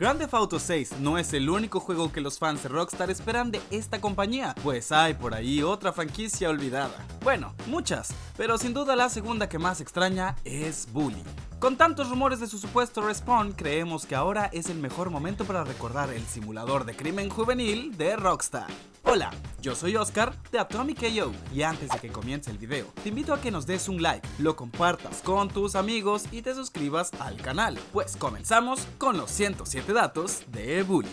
Grand Theft Auto 6 no es el único juego que los fans de Rockstar esperan de esta compañía, pues hay por ahí otra franquicia olvidada. Bueno, muchas, pero sin duda la segunda que más extraña es Bully. Con tantos rumores de su supuesto respawn, creemos que ahora es el mejor momento para recordar el simulador de crimen juvenil de Rockstar. Hola, yo soy Oscar de Atomic KO y antes de que comience el video, te invito a que nos des un like, lo compartas con tus amigos y te suscribas al canal, pues comenzamos con los 107 datos de Bully.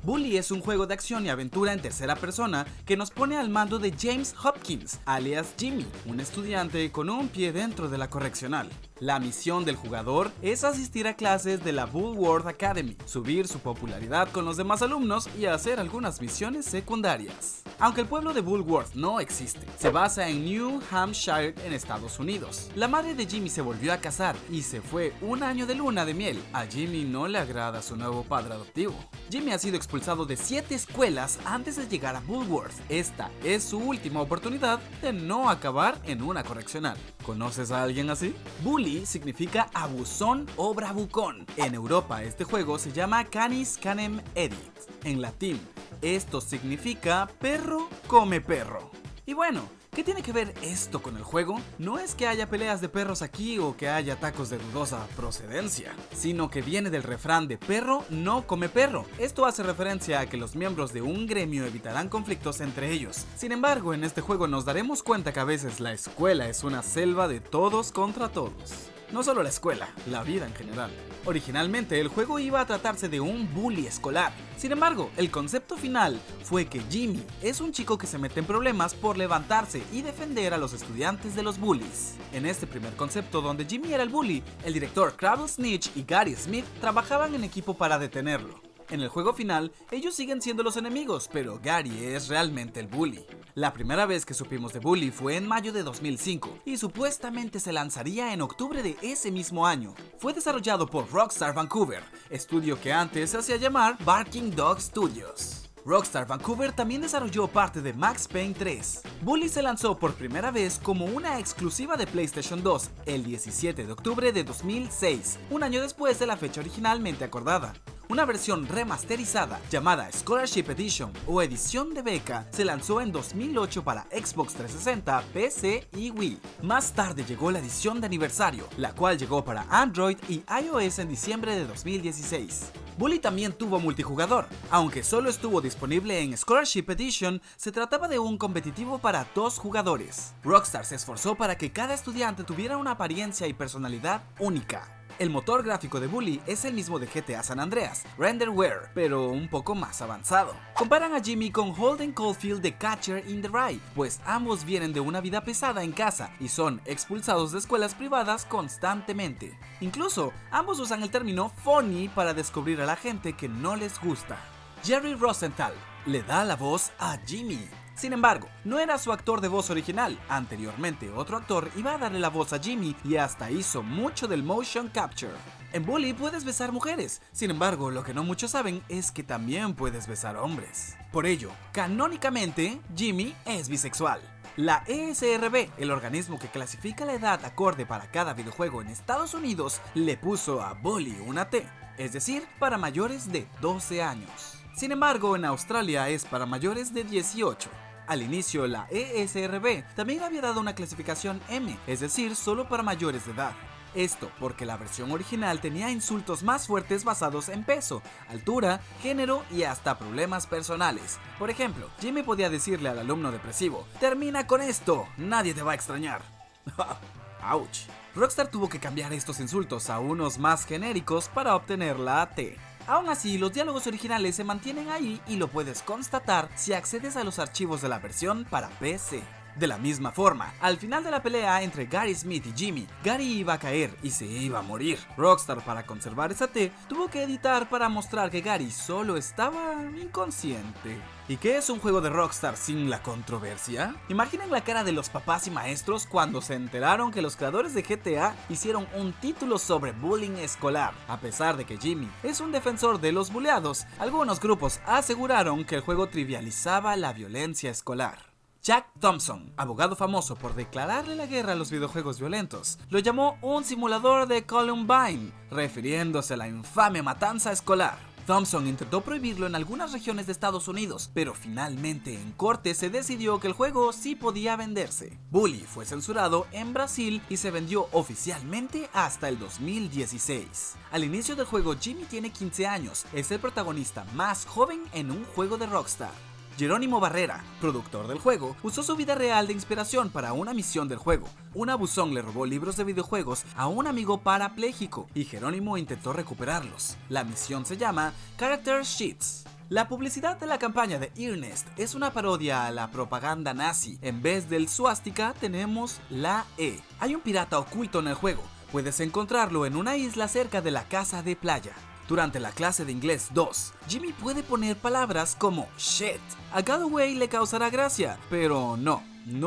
Bully es un juego de acción y aventura en tercera persona que nos pone al mando de James Hopkins, alias Jimmy, un estudiante con un pie dentro de la correccional. La misión del jugador es asistir a clases de la Bulworth Academy, subir su popularidad con los demás alumnos y hacer algunas misiones secundarias. Aunque el pueblo de Bulworth no existe, se basa en New Hampshire en Estados Unidos. La madre de Jimmy se volvió a casar y se fue un año de luna de miel. A Jimmy no le agrada su nuevo padre adoptivo. Jimmy ha sido expulsado de 7 escuelas antes de llegar a Bulworth. Esta es su última oportunidad de no acabar en una correccional. ¿Conoces a alguien así? Bully significa abusón o bravucón. En Europa este juego se llama Canis Canem Edit. En latín, esto significa perro come perro. Y bueno, ¿qué tiene que ver esto con el juego? No es que haya peleas de perros aquí o que haya tacos de dudosa procedencia, sino que viene del refrán de perro no come perro. Esto hace referencia a que los miembros de un gremio evitarán conflictos entre ellos. Sin embargo, en este juego nos daremos cuenta que a veces la escuela es una selva de todos contra todos. No solo la escuela, la vida en general. Originalmente el juego iba a tratarse de un bully escolar. Sin embargo, el concepto final fue que Jimmy es un chico que se mete en problemas por levantarse y defender a los estudiantes de los bullies. En este primer concepto, donde Jimmy era el bully, el director Crabble Snitch y Gary Smith trabajaban en equipo para detenerlo. En el juego final, ellos siguen siendo los enemigos, pero Gary es realmente el bully. La primera vez que supimos de Bully fue en mayo de 2005 y supuestamente se lanzaría en octubre de ese mismo año. Fue desarrollado por Rockstar Vancouver, estudio que antes se hacía llamar Barking Dog Studios. Rockstar Vancouver también desarrolló parte de Max Payne 3. Bully se lanzó por primera vez como una exclusiva de PlayStation 2 el 17 de octubre de 2006, un año después de la fecha originalmente acordada. Una versión remasterizada llamada Scholarship Edition o edición de beca se lanzó en 2008 para Xbox 360, PC y Wii. Más tarde llegó la edición de aniversario, la cual llegó para Android y iOS en diciembre de 2016. Bully también tuvo multijugador. Aunque solo estuvo disponible en Scholarship Edition, se trataba de un competitivo para 2 jugadores. Rockstar se esforzó para que cada estudiante tuviera una apariencia y personalidad única. El motor gráfico de Bully es el mismo de GTA San Andreas, Renderware, pero un poco más avanzado. Comparan a Jimmy con Holden Caulfield de Catcher in the Rye, pues ambos vienen de una vida pesada en casa y son expulsados de escuelas privadas constantemente. Incluso, ambos usan el término funny para descubrir a la gente que no les gusta. Jerry Rosenthal le da la voz a Jimmy. Sin embargo, no era su actor de voz original. Anteriormente, otro actor iba a darle la voz a Jimmy y hasta hizo mucho del motion capture. En Bully puedes besar mujeres, sin embargo, lo que no muchos saben es que también puedes besar hombres. Por ello, canónicamente, Jimmy es bisexual. La ESRB, el organismo que clasifica la edad acorde para cada videojuego en Estados Unidos, le puso a Bully una T, es decir, para mayores de 12 años. Sin embargo, en Australia es para mayores de 18. Al inicio, la ESRB también había dado una clasificación M, es decir, solo para mayores de edad. Esto porque la versión original tenía insultos más fuertes basados en peso, altura, género y hasta problemas personales. Por ejemplo, Jimmy podía decirle al alumno depresivo: "Termina con esto, nadie te va a extrañar". ¡Auch! Rockstar tuvo que cambiar estos insultos a unos más genéricos para obtener la T. Aún así, los diálogos originales se mantienen ahí y lo puedes constatar si accedes a los archivos de la versión para PC. De la misma forma, al final de la pelea entre Gary Smith y Jimmy, Gary iba a caer y se iba a morir. Rockstar, para conservar esa T, tuvo que editar para mostrar que Gary solo estaba inconsciente. ¿Y qué es un juego de Rockstar sin la controversia? Imaginen la cara de los papás y maestros cuando se enteraron que los creadores de GTA hicieron un título sobre bullying escolar. A pesar de que Jimmy es un defensor de los buleados, algunos grupos aseguraron que el juego trivializaba la violencia escolar. Jack Thompson, abogado famoso por declararle la guerra a los videojuegos violentos, lo llamó un simulador de Columbine, refiriéndose a la infame matanza escolar. Thompson intentó prohibirlo en algunas regiones de Estados Unidos, pero finalmente en corte se decidió que el juego sí podía venderse. Bully fue censurado en Brasil y se vendió oficialmente hasta el 2016. Al inicio del juego, Jimmy tiene 15 años, es el protagonista más joven en un juego de Rockstar. Jerónimo Barrera, productor del juego, usó su vida real de inspiración para una misión del juego. Un abusón le robó libros de videojuegos a un amigo parapléjico y Jerónimo intentó recuperarlos. La misión se llama Character Sheets. La publicidad de la campaña de Earnest es una parodia a la propaganda nazi. En vez del suástica tenemos la E. Hay un pirata oculto en el juego. Puedes encontrarlo en una isla cerca de la casa de playa. Durante la clase de inglés 2, Jimmy puede poner palabras como shit. A Galloway le causará gracia, pero no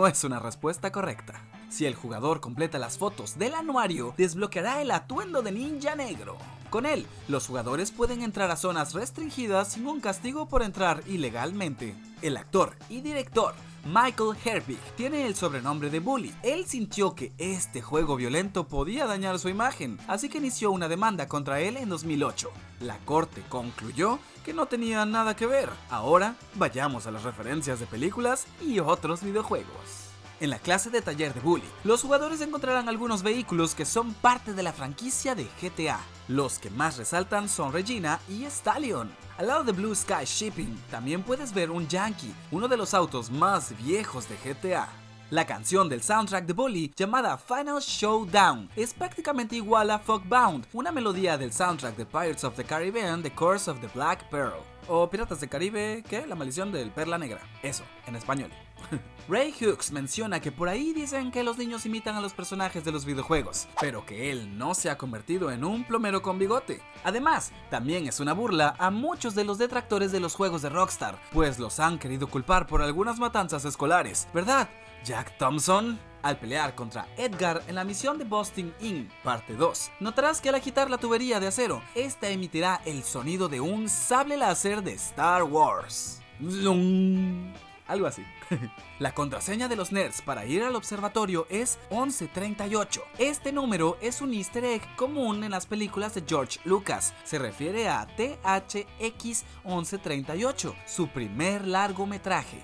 es una respuesta correcta. Si el jugador completa las fotos del anuario, desbloqueará el atuendo de ninja negro. Con él, los jugadores pueden entrar a zonas restringidas sin un castigo por entrar ilegalmente. El actor y director Michael Herbig tiene el sobrenombre de Bully. Él sintió que este juego violento podía dañar su imagen, así que inició una demanda contra él en 2008. La corte concluyó que no tenía nada que ver. Ahora, vayamos a las referencias de películas y otros videojuegos. En la clase de taller de Bully, los jugadores encontrarán algunos vehículos que son parte de la franquicia de GTA. Los que más resaltan son Regina y Stallion. Al lado de Blue Sky Shipping, también puedes ver un Yankee, uno de los autos más viejos de GTA. La canción del soundtrack de Bully, llamada Final Showdown, es prácticamente igual a Fogbound, una melodía del soundtrack de Pirates of the Caribbean, The Curse of the Black Pearl. O Piratas del Caribe, ¿qué? La maldición del Perla Negra. Eso, en español. Ray Hooks menciona que por ahí dicen que los niños imitan a los personajes de los videojuegos, pero que él no se ha convertido en un plomero con bigote. Además, también es una burla a muchos de los detractores de los juegos de Rockstar, pues los han querido culpar por algunas matanzas escolares, ¿verdad, Jack Thompson? Al pelear contra Edgar en la misión de Busting In, parte 2, notarás que al agitar la tubería de acero, esta emitirá el sonido de un sable láser de Star Wars. ¡Zum! Algo así. La contraseña de los nerds para ir al observatorio es 1138. Este número es un easter egg común en las películas de George Lucas. Se refiere a THX 1138, su primer largometraje.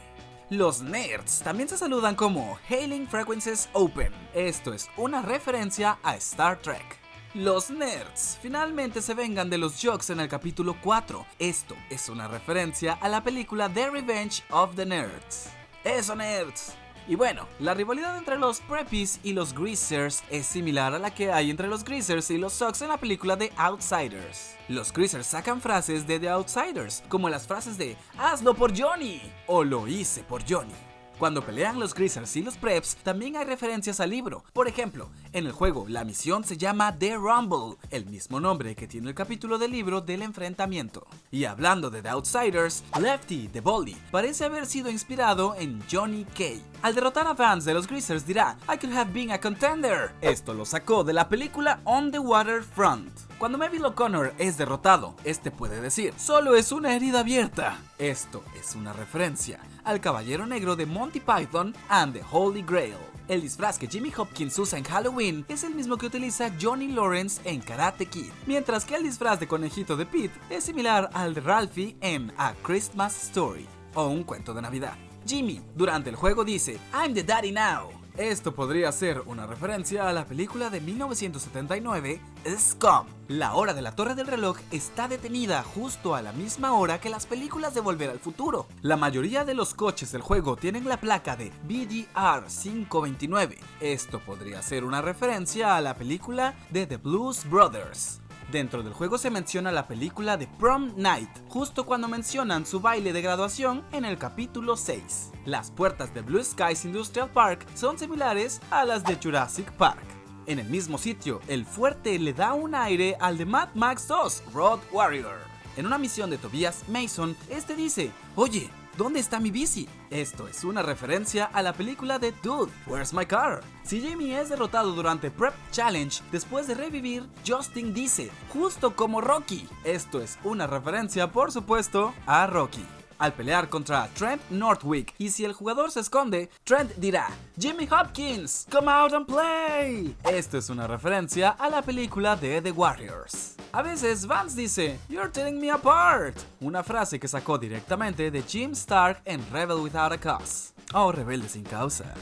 Los nerds también se saludan como Hailing Frequencies Open. Esto es una referencia a Star Trek. Los nerds finalmente se vengan de los jokes en el capítulo 4. Esto es una referencia a la película The Revenge of the Nerds. ¡Eso, nerds! Y bueno, la rivalidad entre los preppies y los greasers es similar a la que hay entre los greasers y los sucks en la película The Outsiders. Los greasers sacan frases de The Outsiders, como las frases de "hazlo por Johnny" o "lo hice por Johnny". Cuando pelean los greasers y los preps, también hay referencias al libro. Por ejemplo, en el juego la misión se llama The Rumble, el mismo nombre que tiene el capítulo del libro del enfrentamiento. Y hablando de The Outsiders, Lefty, the Bully, parece haber sido inspirado en Johnny K. Al derrotar a Vance de los greasers dirá "I could have been a contender". Esto lo sacó de la película On the Waterfront. Cuando Melville O'Connor es derrotado, este puede decir "solo es una herida abierta". Esto es una referencia al Caballero Negro de Monty Python and the Holy Grail. El disfraz que Jimmy Hopkins usa en Halloween es el mismo que utiliza Johnny Lawrence en Karate Kid, mientras que el disfraz de conejito de Pete es similar al de Ralphie en A Christmas Story, o un cuento de Navidad. Jimmy, durante el juego, dice "I'm the daddy now". Esto podría ser una referencia a la película de 1979, Scum. La hora de la torre del reloj está detenida justo a la misma hora que las películas de Volver al Futuro. La mayoría de los coches del juego tienen la placa de BDR 529. Esto podría ser una referencia a la película de The Blues Brothers. Dentro del juego se menciona la película de Prom Night, justo cuando mencionan su baile de graduación en el capítulo 6. Las puertas de Blue Skies Industrial Park son similares a las de Jurassic Park. En el mismo sitio, el fuerte le da un aire al de Mad Max 2, Road Warrior. En una misión de Tobias Mason, este dice: "Oye, ¿dónde está mi bici?". Esto es una referencia a la película de Dude, Where's My Car? Si Jamie es derrotado durante Prep Challenge, después de revivir, Justin dice: "Justo como Rocky". Esto es una referencia, por supuesto, a Rocky. Al pelear contra Trent Northwick, y si el jugador se esconde, Trent dirá: "Jimmy Hopkins, come out and play". Esto es una referencia a la película de The Warriors. A veces Vance dice: "You're tearing me apart", una frase que sacó directamente de Jim Stark en Rebel Without a Cause, o Rebelde sin causa.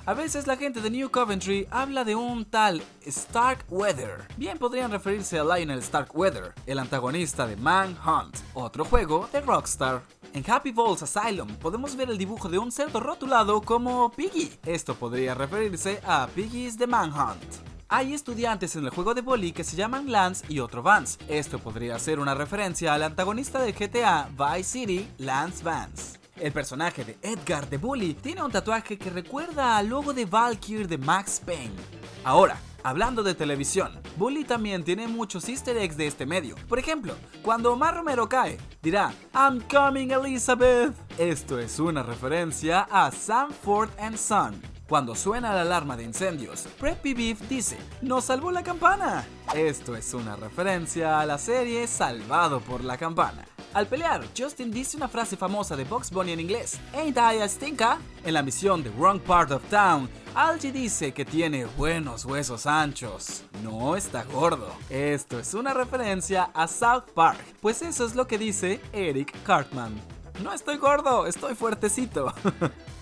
A veces la gente de New Coventry habla de un tal Starkweather. Bien podrían referirse a Lionel Starkweather, el antagonista de Manhunt, otro juego de Rockstar. En Happy Balls Asylum podemos ver el dibujo de un cerdo rotulado como Piggy. Esto podría referirse a Piggy's The Manhunt. Hay estudiantes en el juego de Bully que se llaman Lance y otro Vance. Esto podría ser una referencia al antagonista del GTA Vice City, Lance Vance. El personaje de Edgar de Bully tiene un tatuaje que recuerda al logo de Valkyrie de Max Payne. Ahora, hablando de televisión, Bully también tiene muchos easter eggs de este medio. Por ejemplo, cuando Omar Romero cae, dirá: "I'm coming, Elizabeth". Esto es una referencia a Sanford and Son. Cuando suena la alarma de incendios, Preppy Beef dice: "¡Nos salvó la campana!". Esto es una referencia a la serie Salvado por la Campana. Al pelear, Justin dice una frase famosa de Bugs Bunny en inglés: "Ain't I a stinker?". En la misión de Wrong Part of Town, Algie dice que tiene buenos huesos anchos, no está gordo. Esto es una referencia a South Park, pues eso es lo que dice Eric Cartman: "No estoy gordo, estoy fuertecito".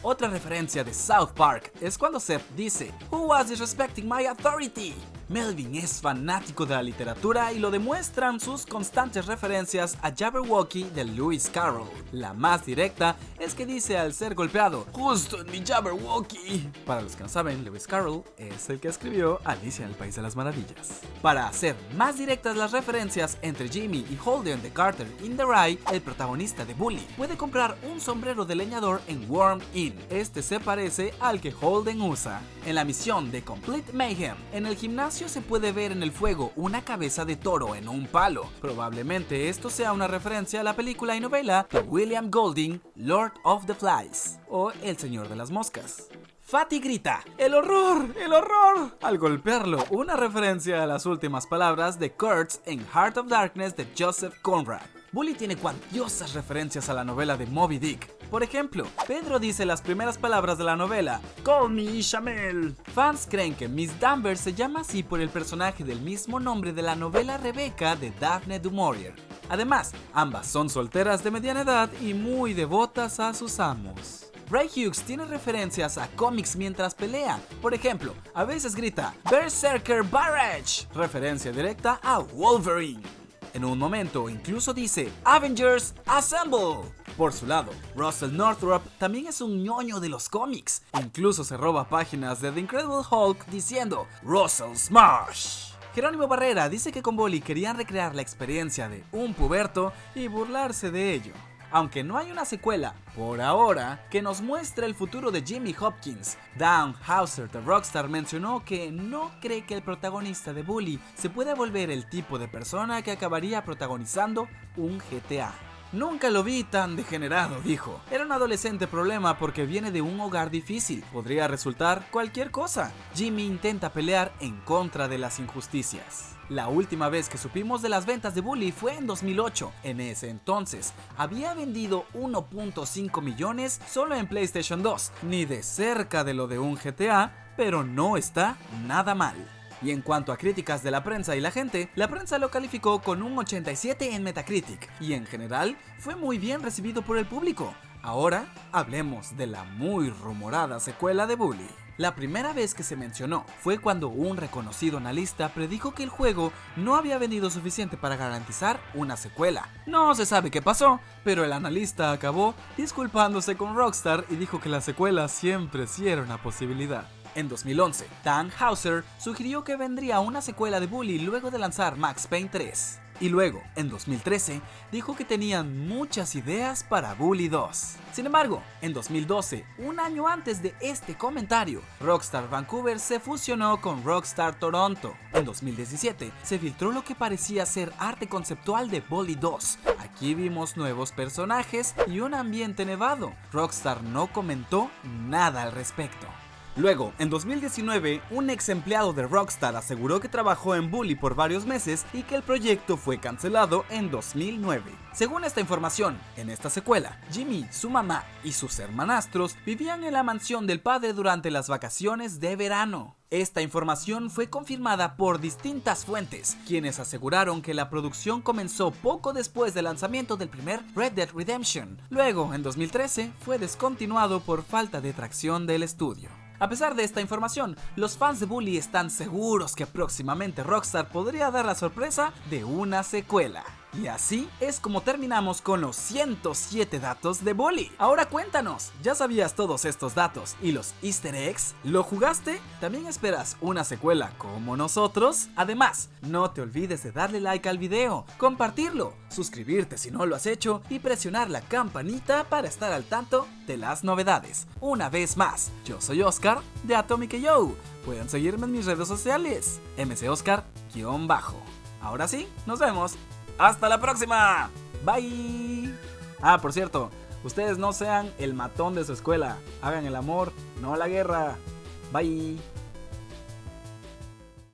Otra referencia de South Park es cuando Seth dice: "Who was disrespecting my authority?". Melvin es fanático de la literatura y lo demuestran sus constantes referencias a Jabberwocky de Lewis Carroll. La más directa es que dice al ser golpeado: "Justo en mi Jabberwocky". Para los que no saben, Lewis Carroll es el que escribió Alicia en el País de las Maravillas. Para hacer más directas las referencias entre Jimmy y Holden de Carter in the Rye, el protagonista de Bully puede comprar un sombrero de leñador en Worm Inn. Este se parece al que Holden usa. En la misión de Complete Mayhem, en el gimnasio se puede ver en el fuego una cabeza de toro en un palo. Probablemente esto sea una referencia a la película y novela de William Golding, Lord of the Flies, o El Señor de las Moscas. Fatty grita: "¡El horror! ¡El horror!" al golpearlo, una referencia a las últimas palabras de Kurtz en Heart of Darkness de Joseph Conrad. Bully tiene cuantiosas referencias a la novela de Moby Dick. Por ejemplo, Pedro dice las primeras palabras de la novela: "Call me Ishamel". Fans creen que Miss Danvers se llama así por el personaje del mismo nombre de la novela Rebecca de Daphne du Maurier. Además, ambas son solteras de mediana edad y muy devotas a sus amos. Ray Hughes tiene referencias a cómics mientras pelea. Por ejemplo, a veces grita: "Berserker Barrage", referencia directa a Wolverine. En un momento incluso dice: "Avengers Assemble". Por su lado, Russell Northrop también es un ñoño de los cómics. Incluso se roba páginas de The Incredible Hulk diciendo: "Russell Smash". Jerónimo Barrera dice que con Bully querían recrear la experiencia de un puberto y burlarse de ello. Aunque no hay una secuela, por ahora, que nos muestre el futuro de Jimmy Hopkins, Dan Houser de Rockstar mencionó que no cree que el protagonista de Bully se pueda volver el tipo de persona que acabaría protagonizando un GTA. "Nunca lo vi tan degenerado", dijo. "Era un adolescente problema porque viene de un hogar difícil. Podría resultar cualquier cosa". Jimmy intenta pelear en contra de las injusticias. La última vez que supimos de las ventas de Bully fue en 2008. En ese entonces, había vendido 1.5 millones solo en PlayStation 2. Ni de cerca de lo de un GTA, pero no está nada mal. Y en cuanto a críticas de la prensa y la gente, la prensa lo calificó con un 87 en Metacritic y en general fue muy bien recibido por el público. Ahora hablemos de la muy rumorada secuela de Bully. La primera vez que se mencionó fue cuando un reconocido analista predijo que el juego no había vendido suficiente para garantizar una secuela. No se sabe qué pasó, pero el analista acabó disculpándose con Rockstar y dijo que la secuela siempre sí era una posibilidad. En 2011, Dan Houser sugirió que vendría una secuela de Bully luego de lanzar Max Payne 3. Y luego, en 2013, dijo que tenían muchas ideas para Bully 2. Sin embargo, en 2012, un año antes de este comentario, Rockstar Vancouver se fusionó con Rockstar Toronto. En 2017, se filtró lo que parecía ser arte conceptual de Bully 2. Aquí vimos nuevos personajes y un ambiente nevado. Rockstar no comentó nada al respecto. Luego, en 2019, un ex empleado de Rockstar aseguró que trabajó en Bully por varios meses y que el proyecto fue cancelado en 2009. Según esta información, en esta secuela, Jimmy, su mamá y sus hermanastros vivían en la mansión del padre durante las vacaciones de verano. Esta información fue confirmada por distintas fuentes, quienes aseguraron que la producción comenzó poco después del lanzamiento del primer Red Dead Redemption. Luego, en 2013, fue descontinuado por falta de tracción del estudio. A pesar de esta información, los fans de Bully están seguros que próximamente Rockstar podría dar la sorpresa de una secuela. Y así es como terminamos con los 107 datos de Bully. Ahora cuéntanos, ¿ya sabías todos estos datos y los easter eggs? ¿Lo jugaste? ¿También esperas una secuela como nosotros? Además, no te olvides de darle like al video, compartirlo, suscribirte si no lo has hecho y presionar la campanita para estar al tanto de las novedades. Una vez más, yo soy Oscar de Atomic Yo. Pueden seguirme en mis redes sociales, mcoscar_. Ahora sí, nos vemos. ¡Hasta la próxima! ¡Bye! Por cierto, ustedes no sean el matón de su escuela. Hagan el amor, no la guerra. Bye.